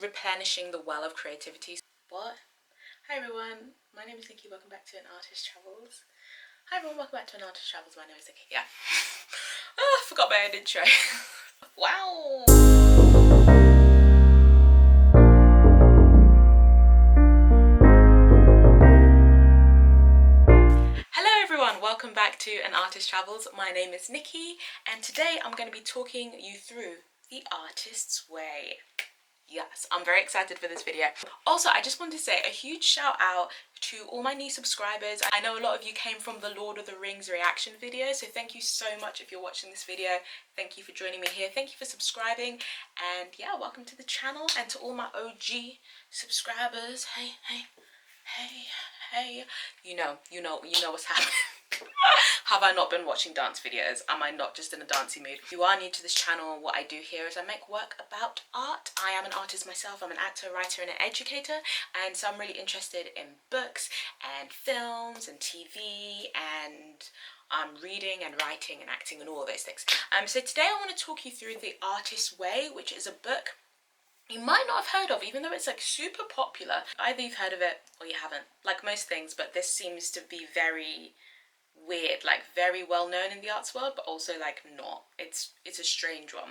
replenishing the well of creativity. What? Hi everyone, my name is Nikki. Welcome back to An Artist Travels. Hi everyone, welcome back to An Artist Travels. My name is Nikki. Yeah. Oh, I forgot my own intro. Wow. Hello everyone, welcome back to An Artist Travels. My name is Nikki, and today I'm going to be talking you through the artist's way. Yes, I'm very excited for this video. Also, I just want to say a huge shout out to all my new subscribers. I know a lot of you came from the Lord of the Rings reaction video, so thank you so much if you're watching this video. Thank you for joining me here. Thank you for subscribing, and yeah, welcome to the channel. And to all my OG subscribers, hey, you know what's happening. Have I not been watching dance videos? Am I not just in a dancey mood? If you are new to this channel, what I do here is I make work about art. I am an artist myself. I'm an actor, writer and an educator, and so I'm really interested in books and films and TV and reading and writing and acting and all of those things. So today I want to talk you through The Artist's Way, which is a book you might not have heard of, even though it's like super popular. Either you've heard of it or you haven't, like most things, but this seems to be very weird, like very well known in the arts world, but also like not. It's a strange one.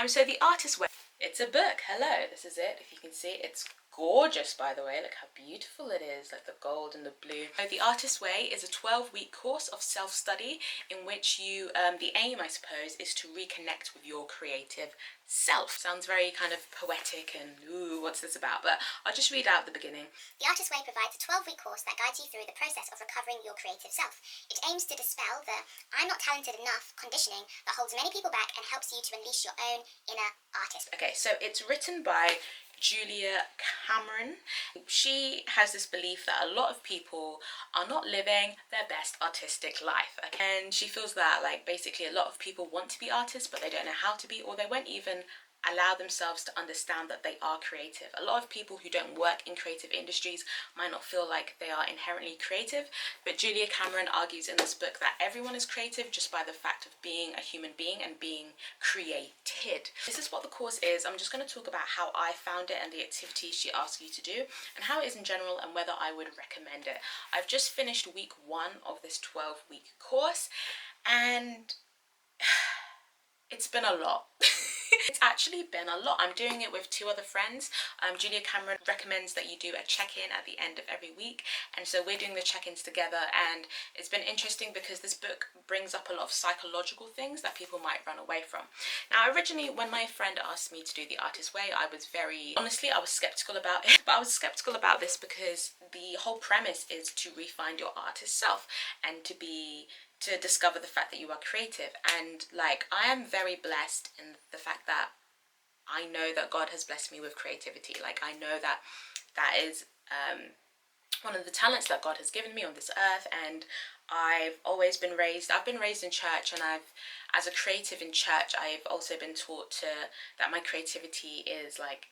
So The Artist's Way, it's a book. Hello, this is it. If you can see, it's gorgeous, by the way. Look how beautiful it is, like the gold and the blue. So The Artist's Way is a 12-week course of self-study in which you, the aim, I suppose, is to reconnect with your creative self. Sounds very kind of poetic and ooh, what's this about? But I'll just read out the beginning. The Artist's Way provides a 12-week course that guides you through the process of recovering your creative self. It aims to dispel the "I'm not talented enough" conditioning that holds many people back and helps you to unleash your own inner artist. Okay, so it's written by Julia Cameron. She has this belief that a lot of people are not living their best artistic life, and she feels that like basically a lot of people want to be artists but they don't know how to be, or they won't even allow themselves to understand that they are creative. A lot of people who don't work in creative industries might not feel like they are inherently creative, but Julia Cameron argues in this book that everyone is creative just by the fact of being a human being and being created. This is what the course is. I'm just going to talk about how I found it and the activities she asks you to do and how it is in general and whether I would recommend it. I've just finished week 1 of this 12-week course and it's been a lot. It's actually been a lot. I'm doing it with 2 other friends. Julia Cameron recommends that you do a check-in at the end of every week, and so we're doing the check-ins together, and it's been interesting because this book brings up a lot of psychological things that people might run away from. Now, originally when my friend asked me to do The Artist's Way, I was I was skeptical about it, but I was skeptical about this because the whole premise is to refine your artist self and to discover the fact that you are creative. And like, I am very blessed in the fact that I know that God has blessed me with creativity. Like, I know that that is one of the talents that God has given me on this earth, and I've been raised in church, and as a creative in church, I've also been taught that my creativity is like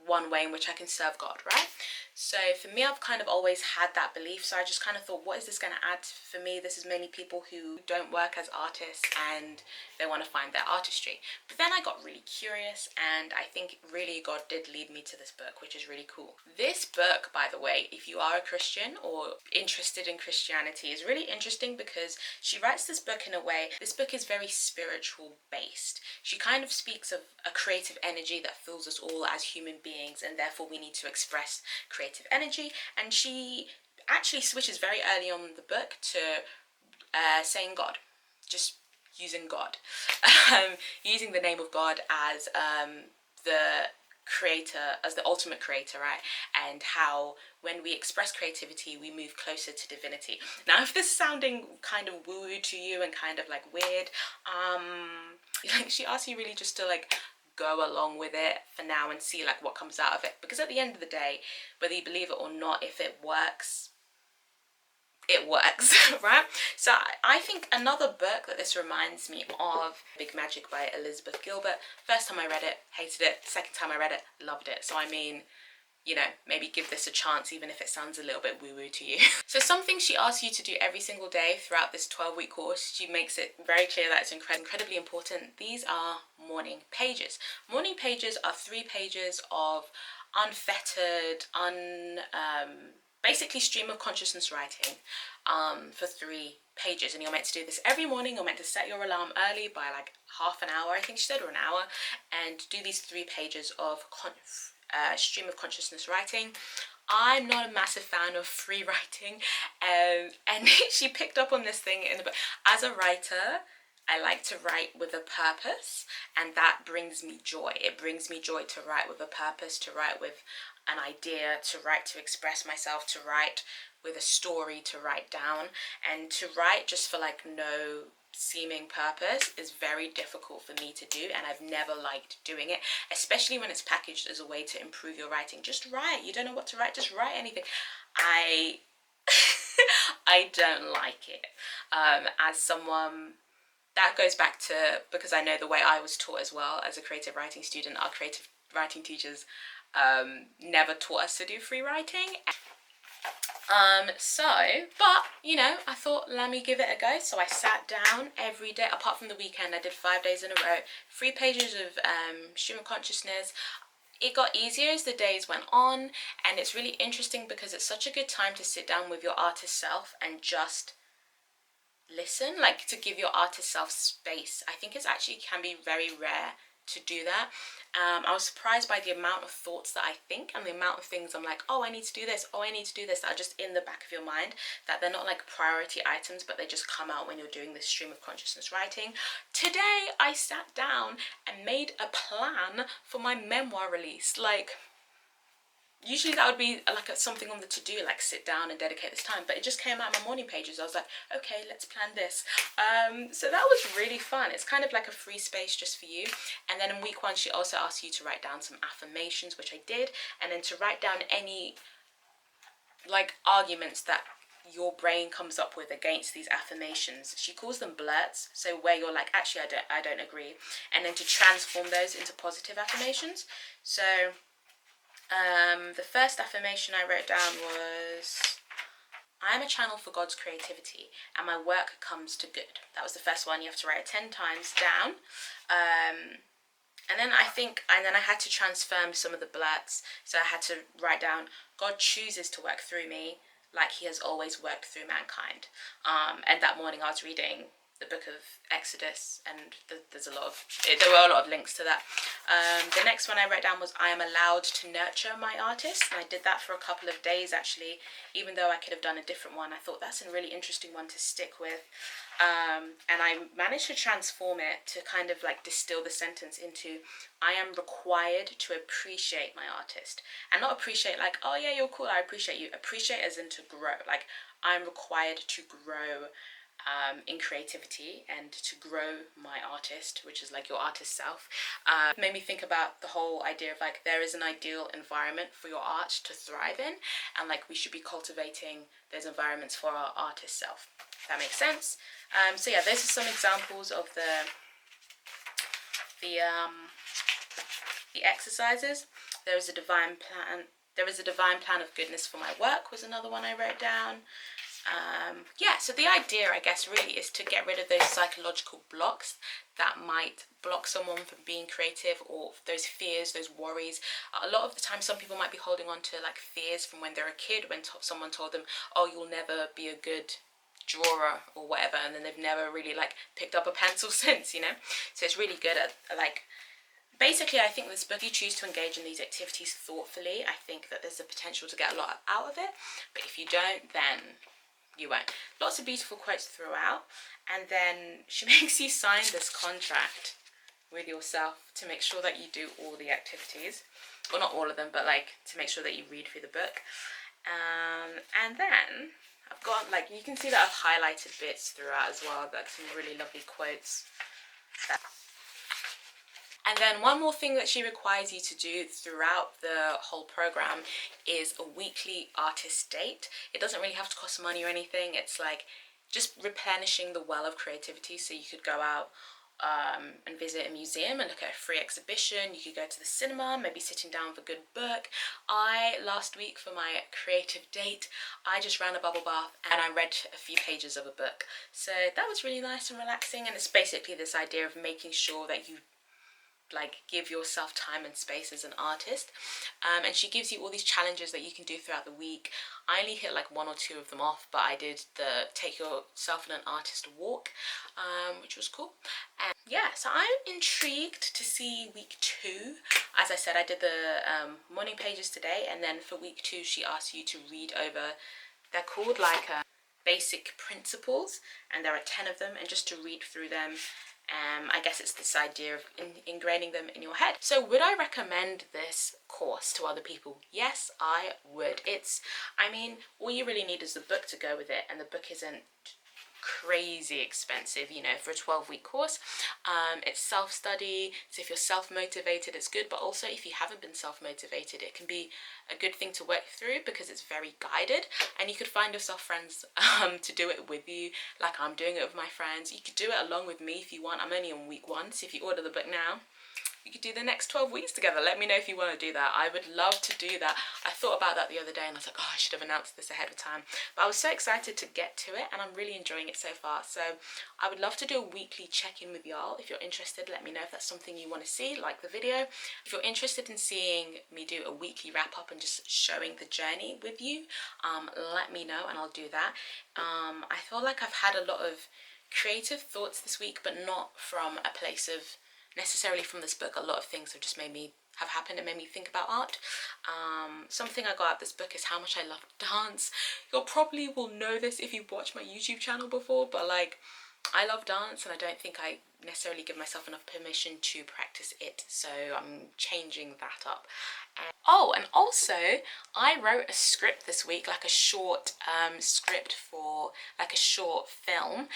one way in which I can serve God, right? So for me, I've kind of always had that belief. So I just kind of thought, what is this going to add for me? This is many people who don't work as artists and they want to find their artistry. But then I got really curious, and I think really God did lead me to this book, which is really cool. This book, by the way, if you are a Christian or interested in Christianity, is really interesting because she writes this book in a way, this book is very spiritual based. She kind of speaks of a creative energy that fills us all as human beings, and therefore we need to express creative energy. And she actually switches very early on in the book to saying God, just using God, using the name of God as the creator, as the ultimate creator, right? And how when we express creativity, we move closer to divinity. Now, if this is sounding kind of woo-woo to you and kind of like weird, like she asks you really just to like go along with it for now and see like what comes out of it, because at the end of the day, whether you believe it or not, if it works, it works. Right? So I think another book that this reminds me of, Big Magic by Elizabeth Gilbert. First time I read it, hated it. Second time I read it, loved it. So I mean, you know, maybe give this a chance, even if it sounds a little bit woo-woo to you. So something she asks you to do every single day throughout this 12-week course, she makes it very clear that it's incredibly important. These are morning pages. Morning pages are 3 pages of unfettered, basically stream of consciousness writing for 3 pages. And you're meant to do this every morning. You're meant to set your alarm early by like half an hour, I think she said, or an hour, and do these 3 pages of stream of consciousness writing. I'm not a massive fan of free writing, and she picked up on this thing in the book. As a writer, I like to write with a purpose, and that brings me joy. It brings me joy to write with a purpose, to write with an idea, to write to express myself, to write with a story to write down, and to write just for like no seeming purpose is very difficult for me to do, and I've never liked doing it, especially when it's packaged as a way to improve your writing. Just write. You don't know what to write, just write anything. I I don't like it. As someone, that goes back to, because I know the way I was taught as well as a creative writing student, our creative writing teachers never taught us to do free writing. But you know, I thought, let me give it a go. So I sat down every day, apart from the weekend. I did 5 days in a row, 3 pages of stream of consciousness. It got easier as the days went on, and it's really interesting because it's such a good time to sit down with your artist self and just listen, like to give your artist self space. I think it's actually can be very rare to do that. I was surprised by the amount of thoughts that I think, and the amount of things I'm like, oh, I need to do this, oh, I need to do this, that are just in the back of your mind, that they're not like priority items, but they just come out when you're doing this stream of consciousness writing. Today I sat down and made a plan for my memoir release. Like, usually that would be like something on the to-do, like sit down and dedicate this time, but it just came out in my morning pages. I was like, okay, let's plan this. So that was really fun. It's kind of like a free space just for you. And then in week 1, she also asked you to write down some affirmations, which I did, and then to write down any like arguments that your brain comes up with against these affirmations. She calls them blurts, so where you're like, actually I don't agree, and then to transform those into positive affirmations. So the first affirmation I wrote down was, I am a channel for God's creativity and my work comes to good. That was the first one. You have to write it 10 times down. And then I had to transform some of the blurts. So I had to write down, God chooses to work through me like he has always worked through mankind. And that morning I was reading the book of Exodus, and there were a lot of links to that. The next one I wrote down was, I am allowed to nurture my artist, and I did that for a couple of days actually, even though I could have done a different one. I thought that's a really interesting one to stick with, and I managed to transform it to kind of like distill the sentence into, I am required to appreciate my artist, and not appreciate like, oh yeah, you're cool, I appreciate you. Appreciate as in to grow. Like, I'm required to grow in creativity and to grow my artist, which is like your artist self. Made me think about the whole idea of like, there is an ideal environment for your art to thrive in, and like we should be cultivating those environments for our artist self. If that makes sense. So yeah, those are some examples of the exercises. There is a divine plan. There is a divine plan of goodness for my work was another one I wrote down. So the idea, I guess, really is to get rid of those psychological blocks that might block someone from being creative, or those fears, those worries. A lot of the time, some people might be holding on to like fears from when they're a kid, when someone told them, oh, you'll never be a good drawer or whatever, and then they've never really like picked up a pencil since, you know. So it's really good at like, basically, I think this book, if you choose to engage in these activities thoughtfully, I think that there's a potential to get a lot out of it. But if you don't, then you won't. Lots of beautiful quotes throughout, and then she makes you sign this contract with yourself to make sure that you do all the activities, well, not all of them, but like to make sure that you read through the book. And then I've got, like, you can see that I've highlighted bits throughout as well, like some really lovely quotes. And then one more thing that she requires you to do throughout the whole program is a weekly artist date. It doesn't really have to cost money or anything. It's like just replenishing the well of creativity. So you could go out and visit a museum and look at a free exhibition. You could go to the cinema, maybe sitting down with a good book. Last week for my creative date, I just ran a bubble bath and I read a few pages of a book. So that was really nice and relaxing, and it's basically this idea of making sure that you like give yourself time and space as an artist. And she gives you all these challenges that you can do throughout the week. I only hit like 1 or 2 of them off, but I did the take yourself on an artist walk, which was cool. And yeah, so I'm intrigued to see week 2. As I said, I did the morning pages today, and then for week 2 she asks you to read over, they're called like basic principles, and there are 10 of them, and just to read through them. I guess it's this idea of ingraining them in your head. So would I recommend this course to other people? Yes, I would. I mean, all you really need is the book to go with it, and the book isn't crazy expensive, you know, for a 12-week course. It's self-study, so if you're self-motivated it's good, but also if you haven't been self-motivated it can be a good thing to work through because it's very guided, and you could find yourself friends to do it with you, like I'm doing it with my friends. You could do it along with me if you want. I'm only on week 1, so if you order the book now, you could do the next 12 weeks together. Let me know if you want to do that. I would love to do that. I thought about that the other day and I was like, oh, I should have announced this ahead of time. But I was so excited to get to it, and I'm really enjoying it so far. So I would love to do a weekly check-in with y'all. If you're interested, let me know if that's something you want to see, like the video. If you're interested in seeing me do a weekly wrap-up and just showing the journey with you, let me know and I'll do that. I feel like I've had a lot of creative thoughts this week, but not from a place of necessarily from this book. A lot of things have just have happened and made me think about art. Something I got out of this book is how much I love dance. You probably will know this if you've watched my YouTube channel before, but like I love dance and I don't think I necessarily give myself enough permission to practice it, so I'm changing that up. And also I wrote a script this week, like a short script for like a short film,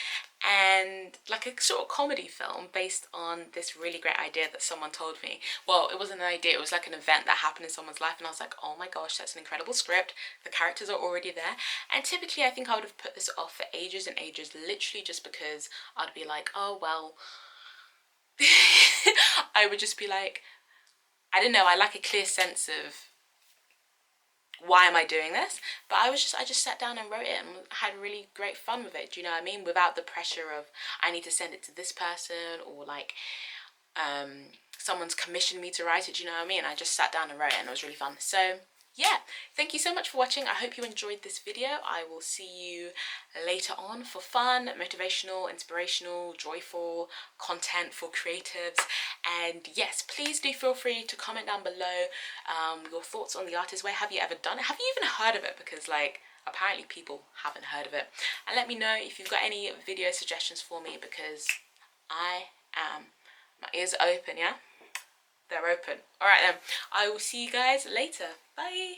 and like a sort of comedy film based on this really great idea that someone told me. Well, it wasn't an idea, it was like an event that happened in someone's life, and I was like, oh my gosh, that's an incredible script. The characters are already there, and typically I think I would have put this off for ages and ages, literally just because I'd be like, oh well. I would just be like, I don't know, I like a clear sense of why am I doing this? But I just sat down and wrote it and had really great fun with it, do you know what I mean? Without the pressure of I need to send it to this person, or like someone's commissioned me to write it, do you know what I mean? I just sat down and wrote it and it was really fun. So yeah, thank you so much for watching. I hope you enjoyed this video. I will see you later on for fun, motivational, inspirational, joyful content for creatives. And yes, please do feel free to comment down below your thoughts on The Artist Way. Have you ever done it? Have you even heard of it? Because like apparently people haven't heard of it. And let me know if you've got any video suggestions for me, because my ears are open, yeah? They're open. Alright then, I will see you guys later. Bye!